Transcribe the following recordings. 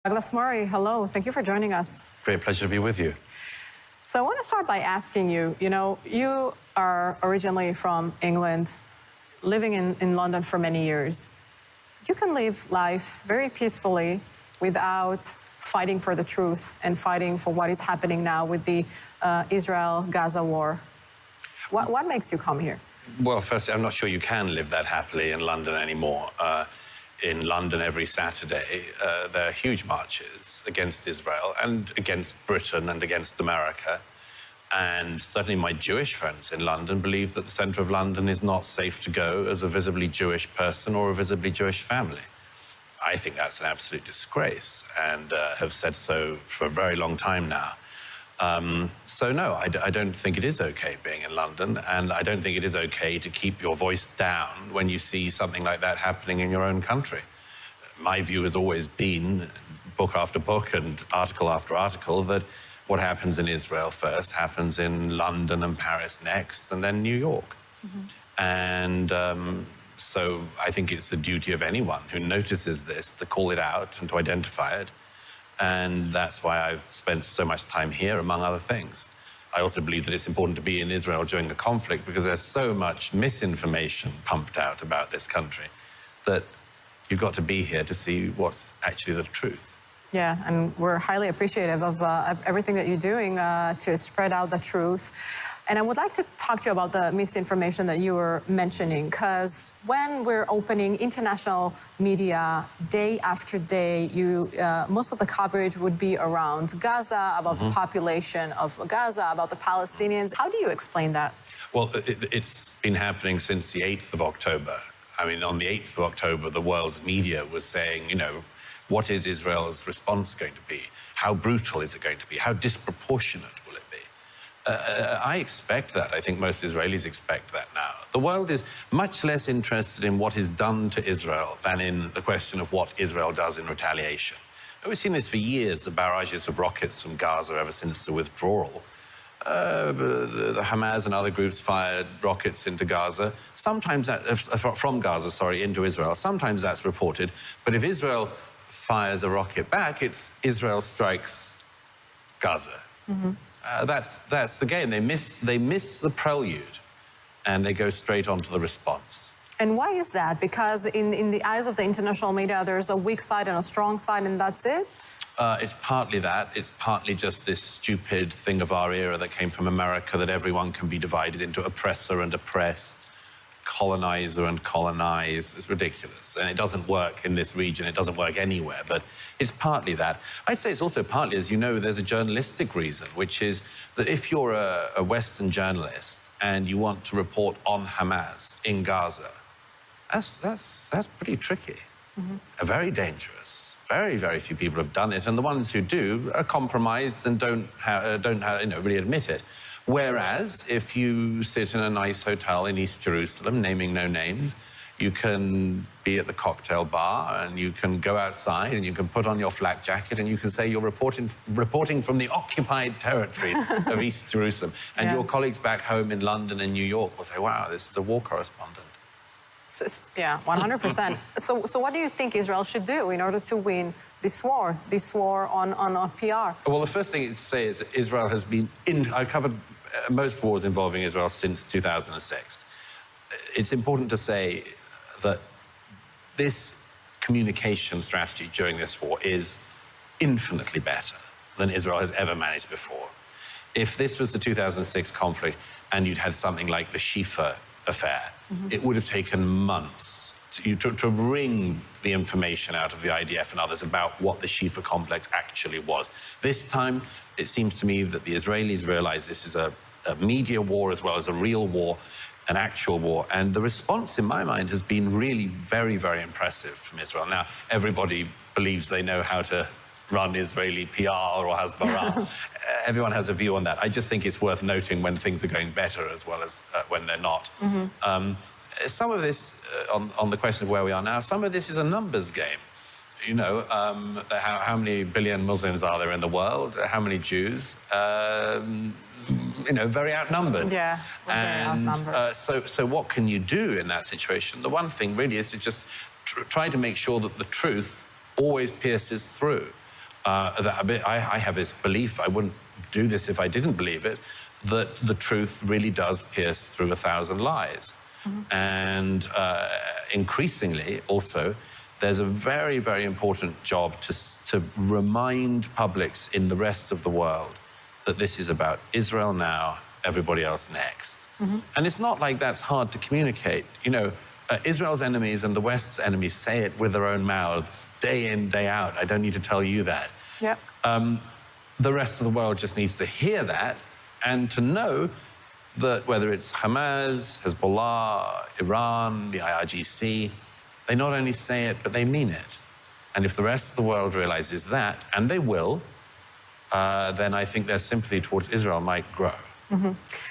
Douglas Murray, hello. Thank you for joining us. Great pleasure to be with you. So I want to start by asking you, you are originally from England, living in London for many years. You can live life very peacefully without fighting for the truth and fighting for what is happening now with the Israel-Gaza war. What makes you come here? Well, firstly, I'm not sure you can live that happily in London anymore. In London every Saturday, there are huge marches against Israel and against Britain and against America. And certainly my Jewish friends in London believe that the centre of London is not safe to go as a visibly Jewish person or a visibly Jewish family. I think that's an absolute disgrace and have said so for a very long time now. So no, I don't think it is okay being in London, and I don't think it is okay to keep your voice down when you see something like that happening in your own country. My view has always been, book after book and article after article, that what happens in Israel first happens in London and Paris next, and then New York. Mm-hmm. And so I think it's the duty of anyone who notices this to call it out and to identify it. And that's why I've spent so much time here, among other things. I also believe that it's important to be in Israel during the conflict because there's so much misinformation pumped out about this country that you've got to be here to see what's actually the truth. Yeah, and we're highly appreciative of everything that you're doing to spread out the truth. And I would like to talk to you about the misinformation that you were mentioning, because when we're opening international media day after day, most of the coverage would be around Gaza, about the population of Gaza, about the Palestinians. How do you explain that? Well, it's been happening since the 8th of October. I mean, on the 8th of October, the world's media was saying, what is Israel's response going to be? How brutal is it going to be? How disproportionate will it be? I expect that. I think most Israelis expect that now. The world is much less interested in what is done to Israel than in the question of what Israel does in retaliation. We've seen this for years, the barrages of rockets from Gaza ever since the withdrawal. The Hamas and other groups fired rockets into Gaza, sometimes from Gaza, into Israel. Sometimes that's reported, but if Israel fires a rocket back, it's Israel strikes Gaza. Mm-hmm. That's the game. They miss the prelude, and they go straight on to the response. And why is that? Because in the eyes of the international media, there's a weak side and a strong side, and that's it? It's partly that. It's partly just this stupid thing of our era that came from America, that everyone can be divided into oppressor and oppressed, colonizer and colonized. It's ridiculous. And it doesn't work in this region. It doesn't work anywhere. But it's partly that. I'd say it's also partly, as you know, there's a journalistic reason, which is that if you're a Western journalist and you want to report on Hamas in Gaza, that's pretty tricky. Mm-hmm. Very dangerous. Very, very few people have done it. And the ones who do are compromised and don't really admit it. Whereas, if you sit in a nice hotel in East Jerusalem, naming no names, you can be at the cocktail bar and you can go outside and you can put on your flak jacket and you can say you're reporting from the occupied territory of East Jerusalem. And your colleagues back home in London and New York will say, wow, this is a war correspondent. So, yeah, 100%. So what do you think Israel should do in order to win this war on PR? Well, the first thing to say is that Israel has been I covered most wars involving Israel since 2006. It's important to say that this communication strategy during this war is infinitely better than Israel has ever managed before. If this was the 2006 conflict and you'd had something like the Shifa affair, it would have taken months to wring the information out of the IDF and others about what the Shifa complex actually was. This time, it seems to me that the Israelis realize this is a media war as well as a real war, an actual war. And the response, in my mind, has been really very, very impressive from Israel. Now, everybody believes they know how to run Israeli PR or Hasbara. Everyone has a view on that. I just think it's worth noting when things are going better as well as when they're not. Mm-hmm. Some of this, on the question of where we are now, some of this is a numbers game. How many billion Muslims are there in the world? How many Jews? Very outnumbered. Yeah, very outnumbered. So what can you do in that situation? The one thing really is to just try to make sure that the truth always pierces through. I have this belief, I wouldn't do this if I didn't believe it, that the truth really does pierce through 1,000 lies. And increasingly, also, there's a very, very important job to remind publics in the rest of the world that this is about Israel now, everybody else next. And it's not like that's hard to communicate. You know, Israel's enemies and the West's enemies say it with their own mouths, day in, day out. I don't need to tell you that. Yep. The rest of the world just needs to hear that and to know that whether it's Hamas, Hezbollah, Iran, the IRGC, they not only say it, but they mean it. And if the rest of the world realizes that, and they will, then I think their sympathy towards Israel might grow.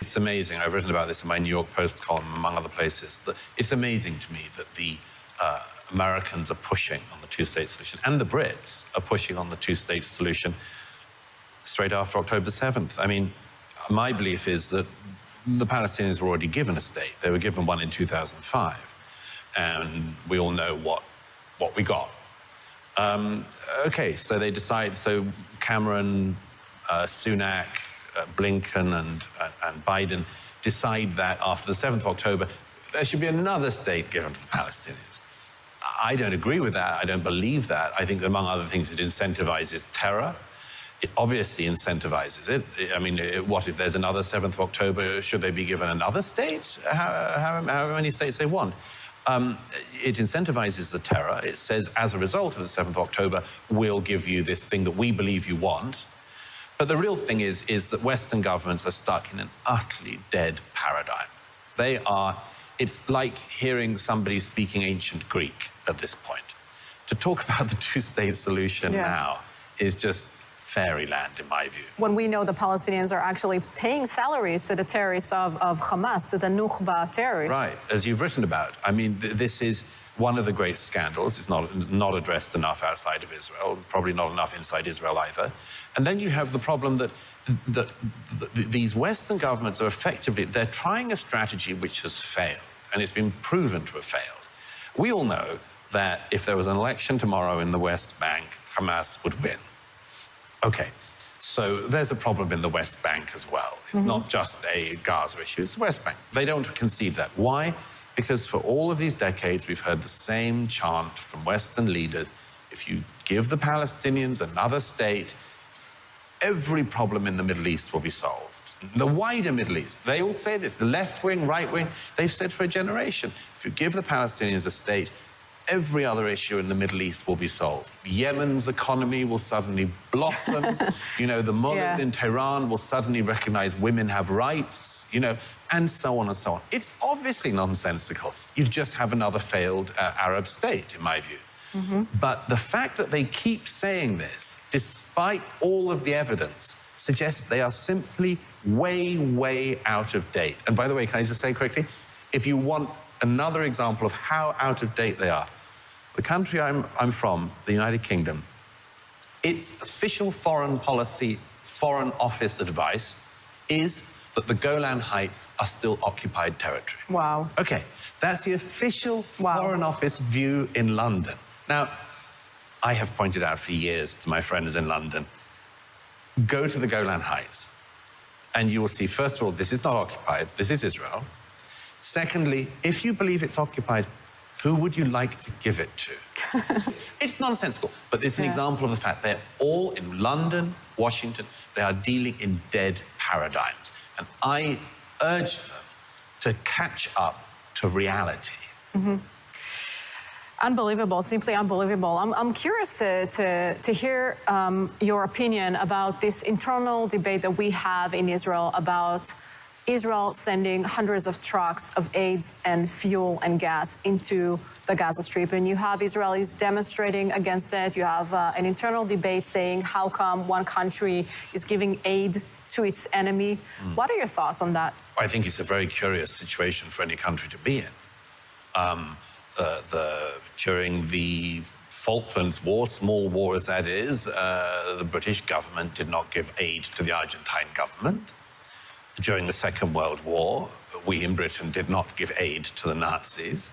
It's amazing. I've written about this in my New York Post column, among other places. It's amazing to me that the Americans are pushing on the two-state solution, and the Brits are pushing on the two-state solution straight after October 7th. I mean, my belief is that the Palestinians were already given a state. They were given one in 2005, and we all know what we got. Okay, so they decide, so Cameron, Sunak, Blinken and Biden decide that after the 7th of October, there should be another state given to the Palestinians. I don't agree with that. I don't believe that. I think, among other things, it incentivizes terror. It obviously incentivizes it. I mean, what if there's another 7th of October? Should they be given another state? However many states they want. It incentivizes the terror. It says, as a result of the 7th of October, we'll give you this thing that we believe you want. But the real thing is that Western governments are stuck in an utterly dead paradigm. It's like hearing somebody speaking ancient Greek at this point. To talk about the two-state solution now is just fairyland, in my view. When we know the Palestinians are actually paying salaries to the terrorists of Hamas, to the Nukhba terrorists. Right, as you've written about. I mean, this is one of the great scandals. It's not addressed enough outside of Israel, probably not enough inside Israel either. And then you have the problem that these Western governments are effectively, they're trying a strategy which has failed, and it's been proven to have failed. We all know that if there was an election tomorrow in the West Bank, Hamas would win. Okay, so there's a problem in the West Bank as well. It's not just a Gaza issue, it's the West Bank. They don't concede that. Why? Because for all of these decades, we've heard the same chant from Western leaders. If you give the Palestinians another state, every problem in the Middle East will be solved. The wider Middle East, they all say this, the left wing, right wing, they've said for a generation, if you give the Palestinians a state, every other issue in the Middle East will be solved. Yemen's economy will suddenly blossom. You know, the mullahs in Tehran will suddenly recognize women have rights, you know, and so on and so on. It's obviously nonsensical. You just have another failed Arab state, in my view. But the fact that they keep saying this, despite all of the evidence, suggests they are simply way, way out of date. And by the way, can I just say quickly, if you want another example of how out of date they are, the country I'm from, the United Kingdom, its official foreign policy, foreign office advice is that the Golan Heights are still occupied territory. Wow. Okay, that's the official foreign office view in London. Now, I have pointed out for years to my friends in London, go to the Golan Heights and you will see, first of all, this is not occupied, this is Israel. Secondly, if you believe it's occupied, who would you like to give it to? It's nonsensical, but it's an example of the fact they're all in London, Washington, they are dealing in dead paradigms. And I urge them to catch up to reality. Unbelievable, simply unbelievable. I'm curious to hear your opinion about this internal debate that we have in Israel about Israel sending hundreds of trucks of aid and fuel and gas into the Gaza Strip. And you have Israelis demonstrating against it. You have an internal debate saying how come one country is giving aid to its enemy. What are your thoughts on that? I think it's a very curious situation for any country to be in. During the Falklands War, small war as that is, the British government did not give aid to the Argentine government. During the Second World War, we in Britain did not give aid to the Nazis.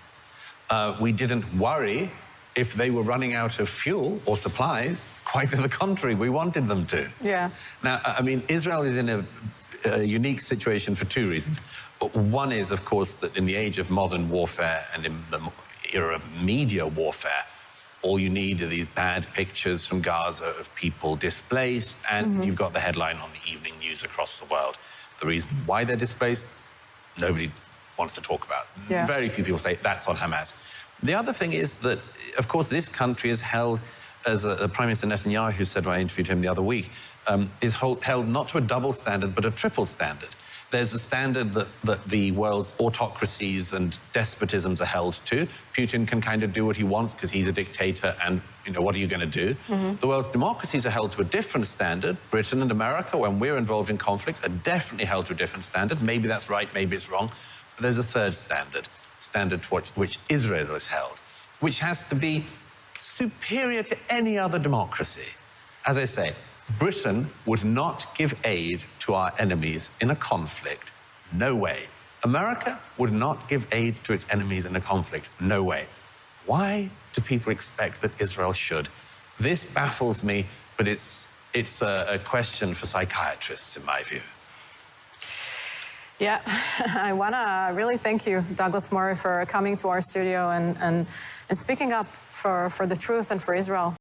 We didn't worry if they were running out of fuel or supplies. Quite to the contrary, we wanted them to. Yeah. Now, I mean, Israel is in a unique situation for two reasons. One is, of course, that in the age of modern warfare and in the era of media warfare, all you need are these bad pictures from Gaza of people displaced, and you've got the headline on the evening news across the world. The reason why they're displaced, nobody wants to talk about. Yeah. Very few people say that's on Hamas. The other thing is that, of course, this country is held, as Prime Minister Netanyahu said when I interviewed him the other week, is held not to a double standard, but a triple standard. There's a standard that the world's autocracies and despotisms are held to. Putin can kind of do what he wants because he's a dictator, and, you know, what are you going to do? The world's democracies are held to a different standard. Britain and America, when we're involved in conflicts, are definitely held to a different standard. Maybe that's right, maybe it's wrong. But there's a third standard to which Israel is held, which has to be superior to any other democracy. As I say, Britain would not give aid to our enemies in a conflict. No way. America would not give aid to its enemies in a conflict. No way. Why do people expect that Israel should? This baffles me, but it's a question for psychiatrists, in my view. Yeah, I want to really thank you, Douglas Murray, for coming to our studio and speaking up for the truth and for Israel.